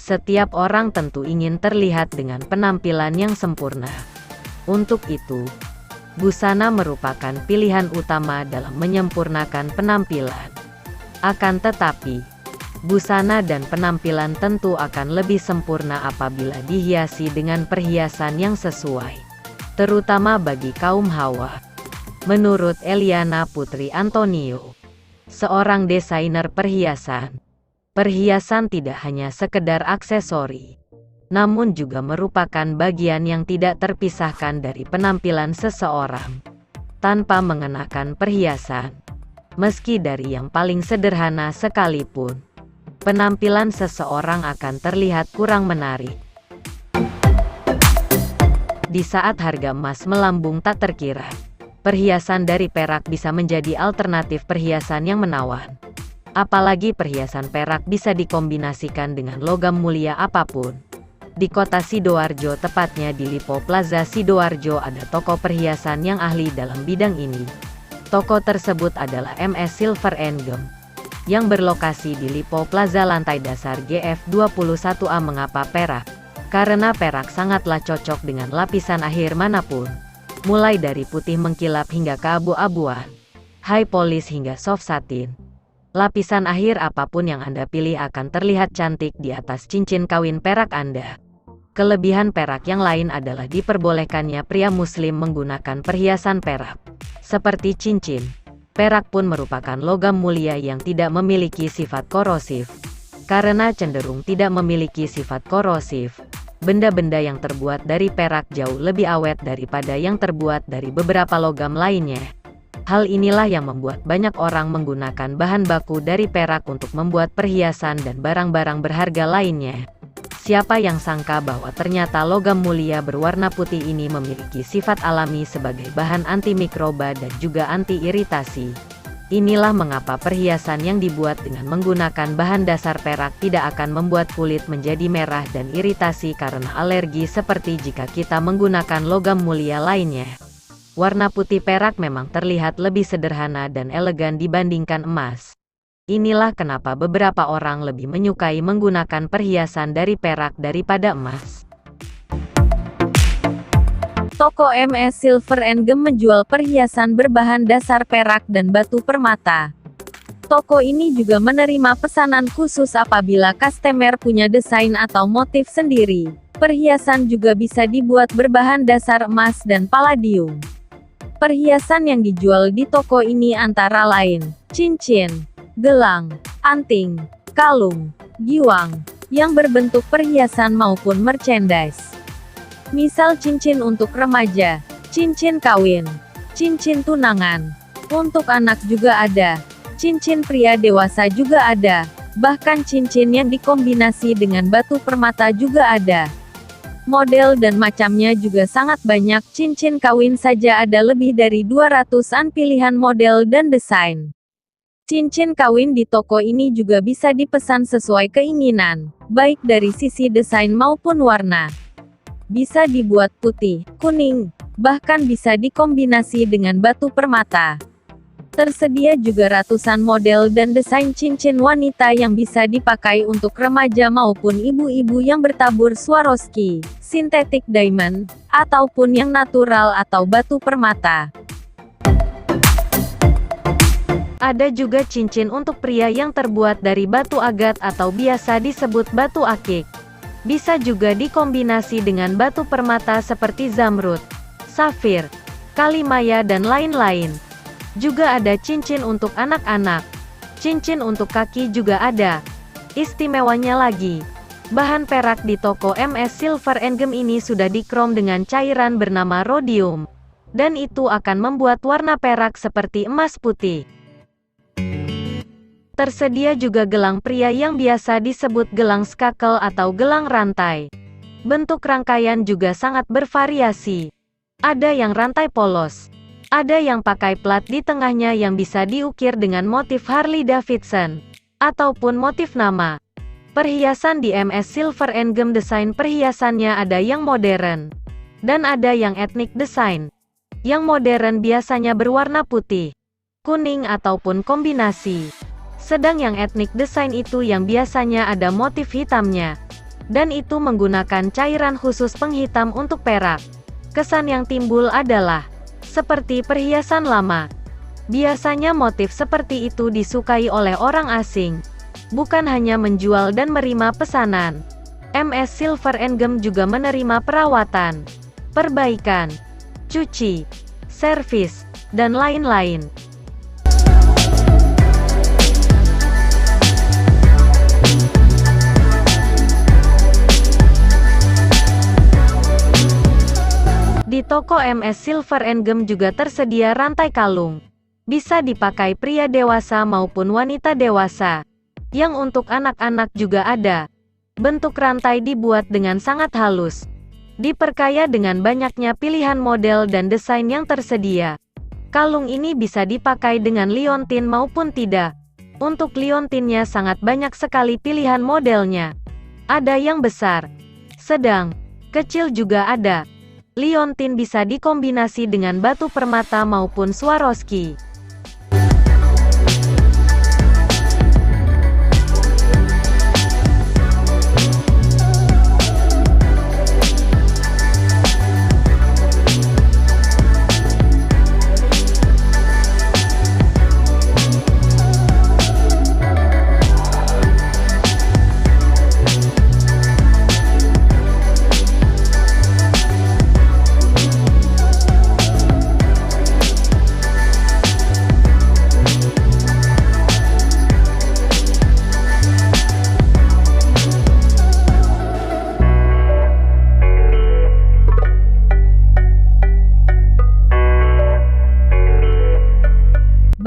Setiap orang tentu ingin terlihat dengan penampilan yang sempurna. Untuk itu, busana merupakan pilihan utama dalam menyempurnakan penampilan. Akan tetapi, busana dan penampilan tentu akan lebih sempurna apabila dihiasi dengan perhiasan yang sesuai, terutama bagi kaum hawa. Menurut Eliana Putri Antonio, seorang desainer perhiasan, perhiasan tidak hanya sekedar aksesori, namun juga merupakan bagian yang tidak terpisahkan dari penampilan seseorang. Tanpa mengenakan perhiasan, meski dari yang paling sederhana sekalipun, penampilan seseorang akan terlihat kurang menarik. Di saat harga emas melambung tak terkira, perhiasan dari perak bisa menjadi alternatif perhiasan yang menawan. Apalagi perhiasan perak bisa dikombinasikan dengan logam mulia apapun. Di kota Sidoarjo, tepatnya di Lipo Plaza Sidoarjo, ada toko perhiasan yang ahli dalam bidang ini. Toko tersebut adalah MS Silver & Gem, yang berlokasi di Lipo Plaza lantai dasar GF21A. Mengapa perak? Karena perak sangatlah cocok dengan lapisan akhir manapun. Mulai dari putih mengkilap hingga keabu-abuan, high polish hingga soft satin. Lapisan akhir apapun yang Anda pilih akan terlihat cantik di atas cincin kawin perak Anda. Kelebihan perak yang lain adalah diperbolehkannya pria muslim menggunakan perhiasan perak. Seperti cincin, perak pun merupakan logam mulia yang tidak memiliki sifat korosif. Karena cenderung tidak memiliki sifat korosif, benda-benda yang terbuat dari perak jauh lebih awet daripada yang terbuat dari beberapa logam lainnya. Hal inilah yang membuat banyak orang menggunakan bahan baku dari perak untuk membuat perhiasan dan barang-barang berharga lainnya. Siapa yang sangka bahwa ternyata logam mulia berwarna putih ini memiliki sifat alami sebagai bahan antimikroba dan juga anti-iritasi. Inilah mengapa perhiasan yang dibuat dengan menggunakan bahan dasar perak tidak akan membuat kulit menjadi merah dan iritasi karena alergi seperti jika kita menggunakan logam mulia lainnya. Warna putih perak memang terlihat lebih sederhana dan elegan dibandingkan emas. Inilah kenapa beberapa orang lebih menyukai menggunakan perhiasan dari perak daripada emas. Toko MS Silver & Gem menjual perhiasan berbahan dasar perak dan batu permata. Toko ini juga menerima pesanan khusus apabila customer punya desain atau motif sendiri. Perhiasan juga bisa dibuat berbahan dasar emas dan palladium. Perhiasan yang dijual di toko ini antara lain cincin, gelang, anting, kalung, giwang, yang berbentuk perhiasan maupun merchandise. Misal cincin untuk remaja, cincin kawin, cincin tunangan. Untuk anak juga ada, cincin pria dewasa juga ada, bahkan cincin yang dikombinasi dengan batu permata juga ada. Model dan macamnya juga sangat banyak. Cincin kawin saja ada lebih dari 200-an pilihan model dan desain. Cincin kawin di toko ini juga bisa dipesan sesuai keinginan, baik dari sisi desain maupun warna. Bisa dibuat putih, kuning, bahkan bisa dikombinasi dengan batu permata. Tersedia juga ratusan model dan desain cincin wanita yang bisa dipakai untuk remaja maupun ibu-ibu yang bertabur Swarovski, synthetic diamond, ataupun yang natural atau batu permata. Ada juga cincin untuk pria yang terbuat dari batu agat atau biasa disebut batu akik. Bisa juga dikombinasi dengan batu permata seperti zamrud, safir, kalimaya dan lain-lain. Juga ada cincin untuk anak-anak. Cincin untuk kaki juga ada. Istimewanya lagi, bahan perak di toko MS Silver & Gem ini sudah dikrom dengan cairan bernama rhodium. Dan itu akan membuat warna perak seperti emas putih. Tersedia juga gelang pria yang biasa disebut gelang skakel atau gelang rantai. Bentuk rangkaian juga sangat bervariasi. Ada yang rantai polos. Ada yang pakai plat di tengahnya yang bisa diukir dengan motif Harley Davidson, ataupun motif nama. Perhiasan di MS Silver & Gem desain perhiasannya ada yang modern, dan ada yang ethnic design. Yang modern biasanya berwarna putih, kuning ataupun kombinasi. Sedang yang ethnic design itu yang biasanya ada motif hitamnya. dan itu menggunakan cairan khusus penghitam untuk perak. Kesan yang timbul adalah seperti perhiasan lama. Biasanya motif seperti itu disukai oleh orang asing, bukan hanya menjual dan menerima pesanan. MS Silver and Gem juga menerima perawatan, perbaikan, cuci, servis, dan lain-lain. Di toko MS Silver and Gem juga tersedia rantai kalung. Bisa dipakai pria dewasa maupun wanita dewasa. Yang untuk anak-anak juga ada. Bentuk rantai dibuat dengan sangat halus. Diperkaya dengan banyaknya pilihan model dan desain yang tersedia. Kalung ini bisa dipakai dengan liontin maupun tidak. Untuk liontinnya sangat banyak sekali pilihan modelnya. Ada yang besar, sedang, kecil juga ada. Liontin bisa dikombinasi dengan batu permata maupun Swarovski.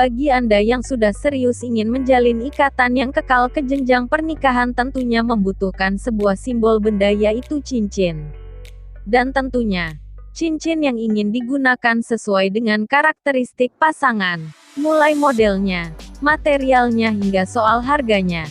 Bagi Anda yang sudah serius ingin menjalin ikatan yang kekal ke jenjang pernikahan, tentunya membutuhkan sebuah simbol benda, yaitu cincin. Dan tentunya, cincin yang ingin digunakan sesuai dengan karakteristik pasangan, mulai modelnya, materialnya hingga soal harganya.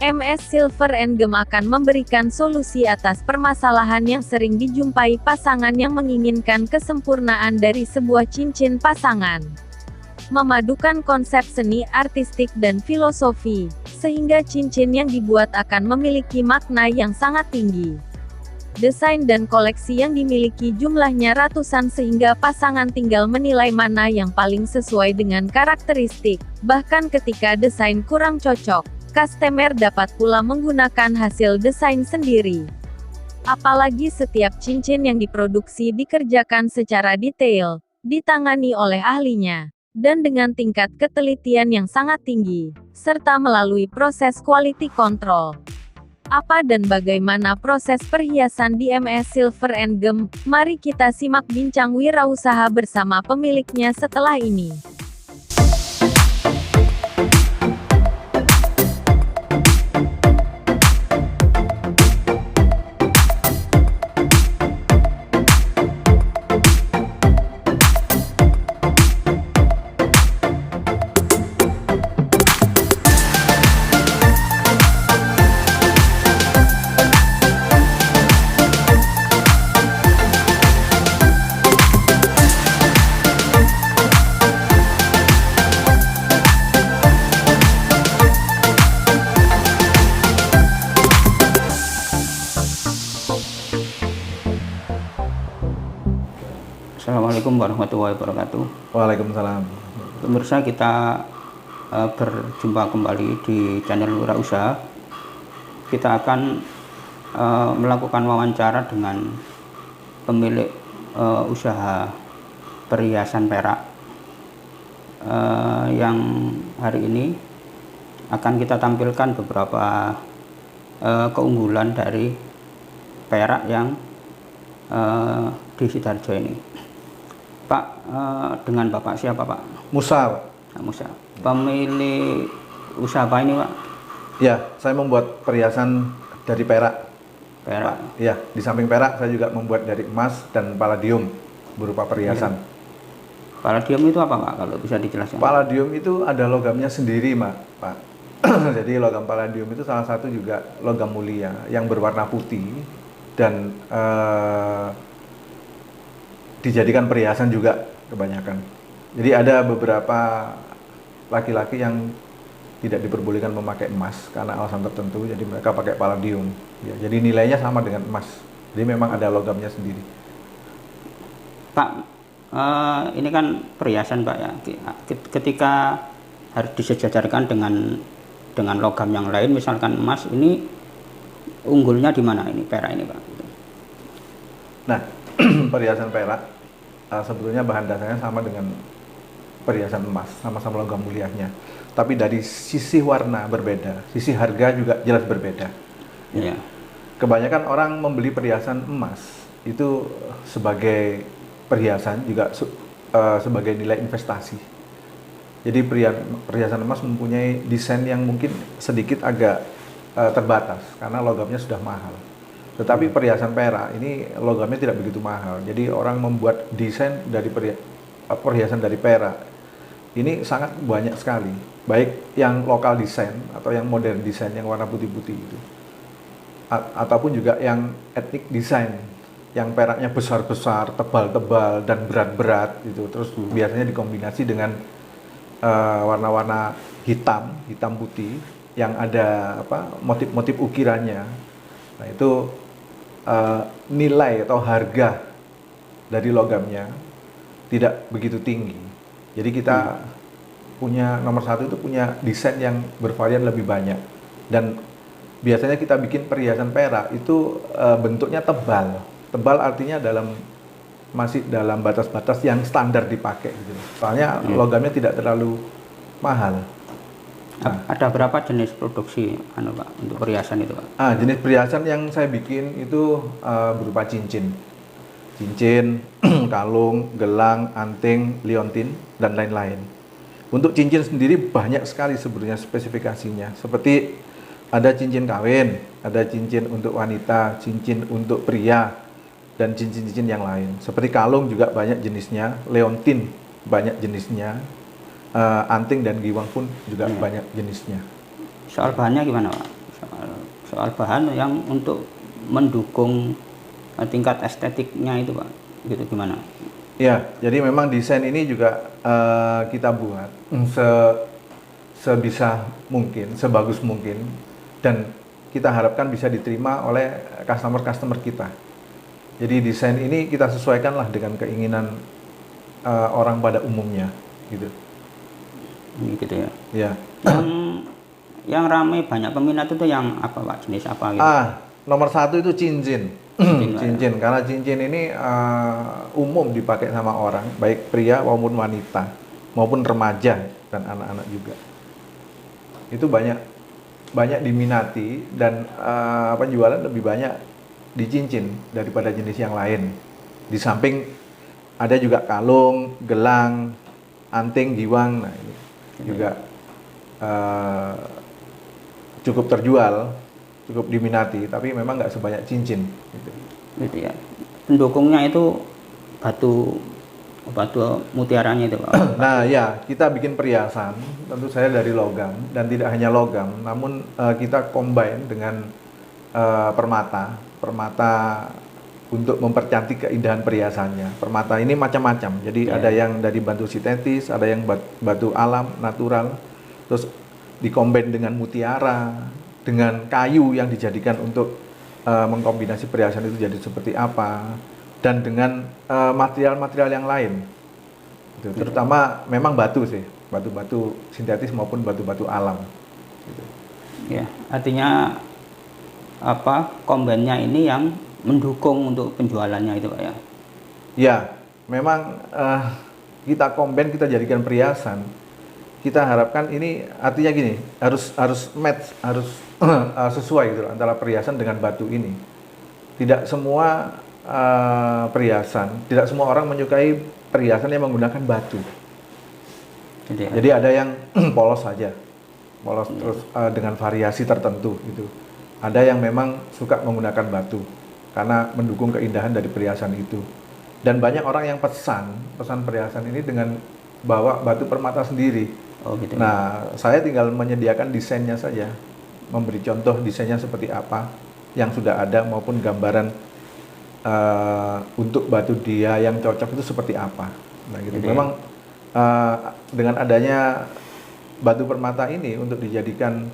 MS Silver and Gem akan memberikan solusi atas permasalahan yang sering dijumpai pasangan yang menginginkan kesempurnaan dari sebuah cincin pasangan. Memadukan konsep seni, artistik, dan filosofi, sehingga cincin yang dibuat akan memiliki makna yang sangat tinggi. Desain dan koleksi yang dimiliki jumlahnya ratusan, sehingga pasangan tinggal menilai mana yang paling sesuai dengan karakteristik. Bahkan ketika desain kurang cocok, customer dapat pula menggunakan hasil desain sendiri. Apalagi setiap cincin yang diproduksi dikerjakan secara detail, ditangani oleh ahlinya, dan dengan tingkat ketelitian yang sangat tinggi, serta melalui proses quality control. Apa dan bagaimana proses perhiasan di MS Silver and Gem? Mari kita simak bincang wirausaha bersama pemiliknya setelah ini. Assalamualaikum warahmatullahi wabarakatuh. Waalaikumsalam. Pemirsa, kita berjumpa kembali di channel Wirausaha. Kita akan melakukan wawancara dengan pemilik usaha perhiasan perak yang hari ini akan kita tampilkan beberapa keunggulan dari perak yang di Sidoarjo ini. Pak, dengan Bapak siapa, Pak? Musa, Pak. Musa. Pemilik usaha apa ini, Pak? Ya, saya membuat perhiasan dari perak. Perak. Ya, di samping perak saya juga membuat dari emas dan palladium berupa perhiasan. Ya. Palladium itu apa, Pak? Kalau bisa dijelaskan. Palladium itu ada logamnya sendiri, Pak. Jadi logam palladium itu salah satu juga logam mulia yang berwarna putih dan dijadikan perhiasan juga kebanyakan. Jadi ada beberapa laki-laki yang tidak diperbolehkan memakai emas karena alasan tertentu, jadi mereka pakai palladium. Ya, jadi nilainya sama dengan emas. Jadi memang ada logamnya sendiri. Pak, ini kan perhiasan Pak ya. Ketika harus disejajarkan dengan logam yang lain, misalkan emas, ini unggulnya di mana ini perak ini Pak? Nah, perhiasan perak sebetulnya bahan dasarnya sama dengan perhiasan emas, sama-sama logam mulianya. Tapi dari sisi warna berbeda, sisi harga juga jelas berbeda. Iya. Kebanyakan orang membeli perhiasan emas itu sebagai perhiasan juga sebagai nilai investasi. Jadi perhiasan emas mempunyai desain yang mungkin sedikit agak terbatas karena logamnya sudah mahal. Tetapi perhiasan perak ini logamnya tidak begitu mahal. Jadi orang membuat desain dari perhiasan dari perak ini sangat banyak sekali, baik yang lokal desain atau yang modern desain yang warna putih-putih itu, ataupun juga yang etnik desain yang peraknya besar-besar, tebal-tebal dan berat-berat gitu. Terus biasanya dikombinasi dengan warna-warna hitam putih yang ada motif-motif ukirannya. Nah itu nilai atau harga dari logamnya tidak begitu tinggi. Jadi kita punya nomor satu itu punya desain yang bervarian lebih banyak, dan biasanya kita bikin perhiasan perak itu bentuknya tebal artinya masih dalam batas-batas yang standar dipakai gitu. Soalnya logamnya tidak terlalu mahal. Nah, ada berapa jenis produksi Pak untuk perhiasan itu Pak? Jenis perhiasan yang saya bikin itu berupa cincin, kalung, gelang, anting, liontin, dan lain-lain. Untuk cincin sendiri banyak sekali sebenarnya spesifikasinya. Seperti ada cincin kawin, ada cincin untuk wanita, cincin untuk pria, dan cincin-cincin yang lain. Seperti kalung juga banyak jenisnya, liontin banyak jenisnya, anting dan giwang pun juga banyak jenisnya. Soal bahannya gimana Pak? Soal bahan yang untuk mendukung tingkat estetiknya itu Pak, gitu gimana? Ya, jadi memang desain ini juga kita buat sebisa mungkin, sebagus mungkin, dan kita harapkan bisa diterima oleh customer kita. Jadi desain ini kita sesuaikanlah dengan keinginan orang pada umumnya, gitu. Gitu ya. Ya. Yang ramai banyak peminat itu yang apa Pak? Jenis apa gitu? Nomor satu itu cincin. Cincin, karena cincin ini umum dipakai sama orang, baik pria maupun wanita, maupun remaja dan anak-anak juga. Itu banyak diminati, dan penjualan lebih banyak di cincin daripada jenis yang lain. Di samping ada juga kalung, gelang, anting, giwang. Nah ini juga cukup terjual, cukup diminati, tapi memang nggak sebanyak cincin gitu ya. Pendukungnya itu batu mutiaranya itu Pak. Nah ya, kita bikin perhiasan tentu saya dari logam, dan tidak hanya logam, namun kita combine dengan permata untuk mempercantik keindahan perhiasannya. Permata ini macam-macam, jadi ada yang dari batu sintetis, ada yang batu alam natural, terus dikombin dengan mutiara, dengan kayu yang dijadikan untuk mengkombinasi perhiasan itu jadi seperti apa, dan dengan material-material yang lain. Terutama memang batu sih, batu-batu sintetis maupun batu-batu alam. Gitu. Ya, artinya kombinnya ini yang mendukung untuk penjualannya itu Pak ya? Ya, memang kita kombin, kita jadikan perhiasan. Kita harapkan ini artinya gini, harus match, harus sesuai gitu antara perhiasan dengan batu ini. Tidak semua perhiasan, tidak semua orang menyukai perhiasan yang menggunakan batu. Jadi ada yang polos saja, polos terus dengan variasi tertentu gitu. Ada yang memang suka menggunakan batu karena mendukung keindahan dari perhiasan itu. Dan banyak orang yang pesan perhiasan ini dengan bawa batu permata sendiri. Oh, gitu. Nah, saya tinggal menyediakan desainnya saja, memberi contoh desainnya seperti apa yang sudah ada, maupun gambaran untuk batu dia yang cocok itu seperti apa. Nah, gitu. Memang dengan adanya batu permata ini untuk dijadikan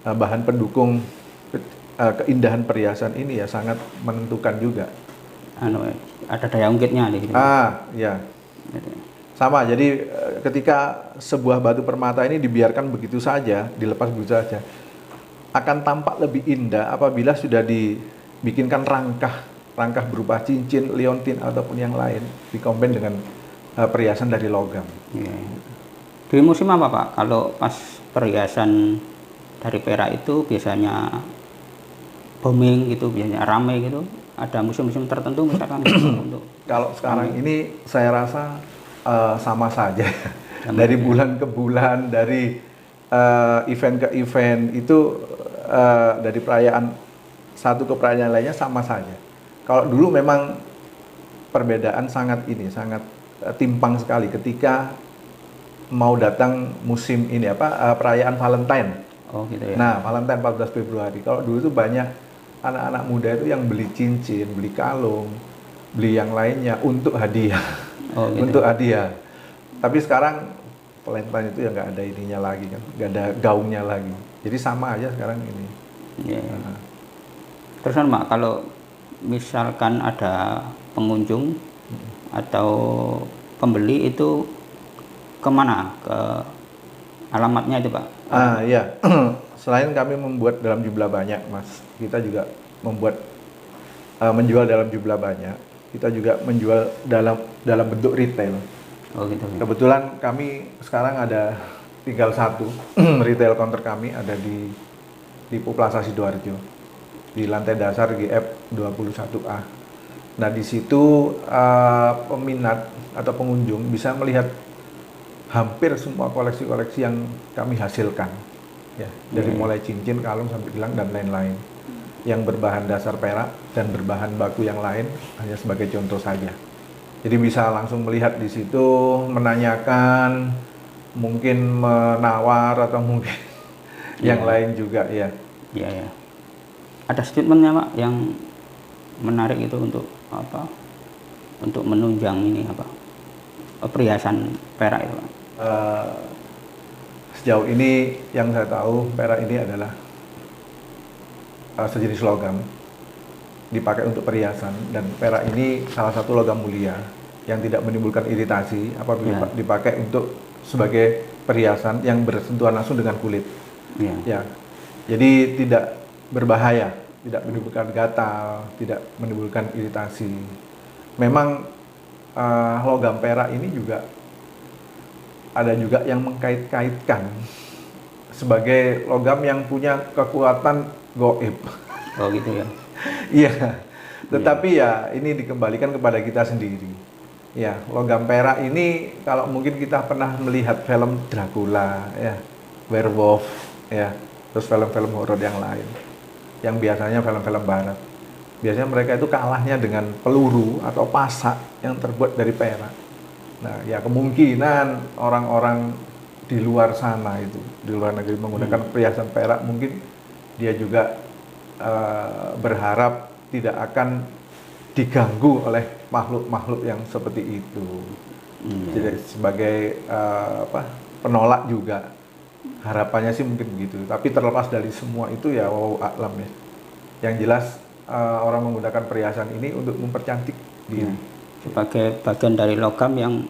bahan pendukung keindahan perhiasan ini ya sangat menentukan juga. Ada daya ungkitnya nih. Ya. Gitu. Sama, jadi ketika sebuah batu permata ini dibiarkan begitu saja, dilepas begitu saja, akan tampak lebih indah apabila sudah dibikinkan rangkah berupa cincin, liontin ataupun yang lain, dikombin dengan perhiasan dari logam. Ya. Di musim apa Pak? Kalau pas perhiasan dari perak itu biasanya booming gitu, biasanya ramai gitu. Ada musim-musim tertentu misalkan untuk kalau sekarang ini saya rasa sama saja. Dari bulan ke bulan, dari event ke event itu dari perayaan satu ke perayaan lainnya sama saja. Kalau dulu memang perbedaan sangat timpang sekali ketika mau datang musim ini perayaan Valentine. Oh gitu ya. Nah, Valentine 14 Februari. Kalau dulu itu banyak anak-anak muda itu yang beli cincin, beli kalung, beli yang lainnya untuk hadiah. Oh, gitu. Untuk hadiah. Tapi sekarang Valentine itu ya nggak ada ininya lagi kan, nggak ada gaungnya lagi. Jadi sama aja sekarang ini. Ya. Terus kan Mak, kalau misalkan ada pengunjung atau pembeli itu kemana? Ke alamatnya itu Pak? Iya. Selain kami membuat dalam jumlah banyak, Mas, kita juga menjual dalam jumlah banyak. Kita juga menjual dalam bentuk retail. Oh gitu. Kebetulan kami sekarang ada tinggal satu retail counter kami ada di Plaza Sidoarjo di lantai dasar GF 21A. Nah di situ peminat atau pengunjung bisa melihat hampir semua koleksi-koleksi yang kami hasilkan. Ya, dari mulai cincin, kalung sampai gelang dan lain-lain yang berbahan dasar perak dan berbahan baku yang lain hanya sebagai contoh saja. Jadi bisa langsung melihat di situ, menanyakan, mungkin menawar atau mungkin yang lain juga ya. Iya ya. Ada statementnya Pak yang menarik itu untuk apa? Untuk menunjang ini apa? Perhiasan perak itu Pak. Sejauh ini yang saya tahu perak ini adalah sejenis logam dipakai untuk perhiasan dan perak ini salah satu logam mulia yang tidak menimbulkan iritasi apabila dipakai untuk sebagai perhiasan yang bersentuhan langsung dengan kulit. Ya. Jadi tidak berbahaya, tidak menimbulkan gatal, tidak menimbulkan iritasi. Memang logam perak ini juga ada juga yang mengkait-kaitkan sebagai logam yang punya kekuatan gaib. Oh gitu ya. Iya. Tetapi ya ini dikembalikan kepada kita sendiri. Ya, logam perak ini kalau mungkin kita pernah melihat film Dracula ya, werewolf ya, terus film-film horor yang lain. Yang biasanya film-film barat. Biasanya mereka itu kalahnya dengan peluru atau pasak yang terbuat dari perak. Nah, ya kemungkinan orang-orang di luar sana itu, di luar negeri menggunakan perhiasan perak, mungkin dia juga berharap tidak akan diganggu oleh makhluk-makhluk yang seperti itu. Jadi sebagai penolak juga harapannya sih mungkin begitu. Tapi terlepas dari semua itu ya wallahu a'lam ya. Yang jelas orang menggunakan perhiasan ini untuk mempercantik diri. Sebagai bagian dari logam yang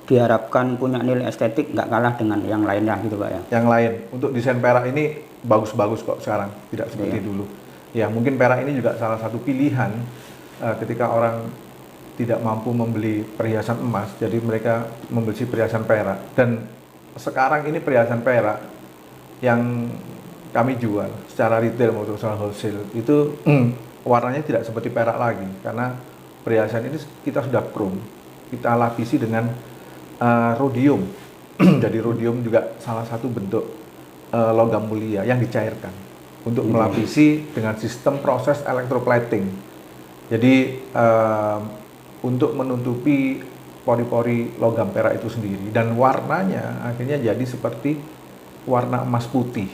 diharapkan punya nilai estetik nggak kalah dengan yang lainnya gitu Pak ya. Yang lain untuk desain perak ini bagus-bagus kok sekarang, tidak seperti dulu. Ya mungkin perak ini juga salah satu pilihan ketika orang tidak mampu membeli perhiasan emas, jadi mereka membeli perhiasan perak. Dan sekarang ini perhiasan perak yang kami jual secara retail maupun secara wholesale itu warnanya tidak seperti perak lagi karena perhiasan ini kita sudah chrome, kita lapisi dengan rhodium. Jadi rhodium juga salah satu bentuk logam mulia yang dicairkan untuk melapisi dengan sistem proses electroplating. Jadi untuk menutupi pori-pori logam perak itu sendiri dan warnanya akhirnya jadi seperti warna emas putih.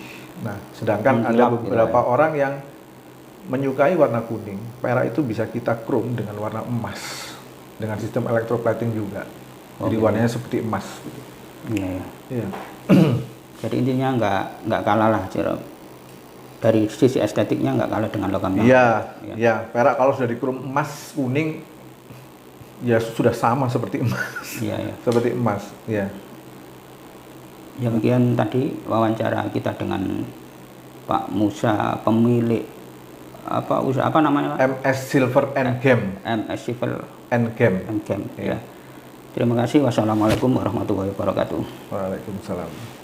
Nah, sedangkan ada beberapa orang yang menyukai warna kuning, perak itu bisa kita chrome dengan warna emas dengan sistem electroplating juga. Jadi warnanya seperti emas. Iya, ya. Iya. Jadi intinya nggak kalah lah, dari sisi estetiknya nggak kalah dengan logam yang Iya, lain. iya. Perak kalau sudah dikrum emas kuning, ya sudah sama seperti emas. Iya, ya. Seperti emas, ya. Ya, bagian tadi wawancara kita dengan Pak Musa, pemilik usaha apa namanya, Pak? MS Silver and Gem. MS Civil And Gem. and Camp. Iya. Ya. Terima kasih. Wassalamualaikum warahmatullahi wabarakatuh. Waalaikumsalam.